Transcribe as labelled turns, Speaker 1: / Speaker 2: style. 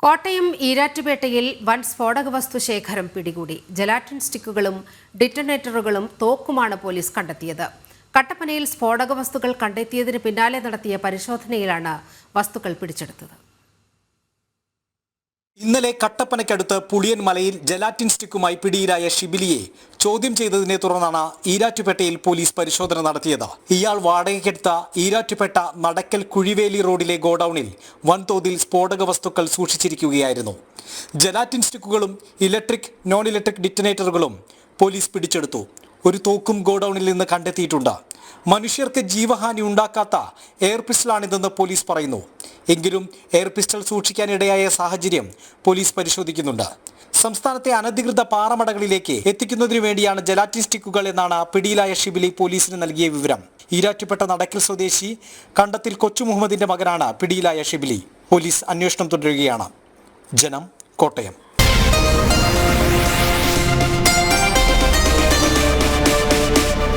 Speaker 1: കോട്ടയം ഈരാറ്റുപേട്ടയിൽ വൻ സ്ഫോടക വസ്തു ശേഖരം പിടികൂടി. ജലാറ്റിൻ സ്റ്റിക്കുകളും ഡിറ്റനേറ്ററുകളും തോക്കുമാണ് പോലീസ് കണ്ടെത്തിയത്. കട്ടപ്പനയിൽ സ്ഫോടക വസ്തുക്കൾ കണ്ടെത്തിയതിന് പിന്നാലെ നടത്തിയ പരിശോധനയിലാണ് വസ്തുക്കൾ പിടിച്ചെടുത്തത്.
Speaker 2: ഇന്നലെ കട്ടപ്പനയ്ക്കടുത്ത് പുളിയൻ മലയിൽ ജലാറ്റിൻ സ്റ്റിക്കുമായി പിടിയിലായ ഷിബിലിയെ ചോദ്യം ചെയ്തതിനെ തുടർന്നാണ് ഈരാറ്റുപേട്ടയിൽ പോലീസ് പരിശോധന നടത്തിയത്. ഇയാൾ വാടകയ്ക്കെടുത്ത ഈരാറ്റുപേട്ട നടക്കൽ കുഴിവേലി റോഡിലെ ഗോഡൌണിൽ വൻതോതിൽ സ്ഫോടക വസ്തുക്കൾ സൂക്ഷിച്ചിരിക്കുകയായിരുന്നു. ജലാറ്റിൻ സ്റ്റിക്കുകളും ഇലക്ട്രിക് നോൺ ഇലക്ട്രിക് ഡിറ്റനേറ്ററുകളും പോലീസ് പിടിച്ചെടുത്തു. ഒരു തോക്കും ഗോഡൌണിൽ നിന്ന് കണ്ടെത്തിയിട്ടുണ്ട്. മനുഷ്യർക്ക് ജീവഹാനി ഉണ്ടാക്കാത്ത എയർ പിസ്റ്റളാണിതെന്ന് പോലീസ് പറയുന്നു. എങ്കിലും എയർ പിസ്റ്റൾ സൂക്ഷിക്കാനിടയായ സാഹചര്യം പോലീസ് പരിശോധിക്കുന്നുണ്ട്. സംസ്ഥാനത്തെ അനധികൃത പാറമടകളിലേക്ക് എത്തിക്കുന്നതിനു വേണ്ടിയാണ് ജലാറ്റിൻ സ്റ്റിക്കുകൾ എന്നാണ് പിടിയിലായ ഷിബിലി പോലീസിന് നൽകിയ വിവരം. ഈരാറ്റുപേട്ട നടക്കൽ സ്വദേശി കണ്ടത്തിൽ കൊച്ചു മുഹമ്മദിന്റെ മകനാണ് പിടിയിലായ ഷിബിലി. പോലീസ് അന്വേഷണം തുടരുകയാണ്. ജനം, കോട്ടയം.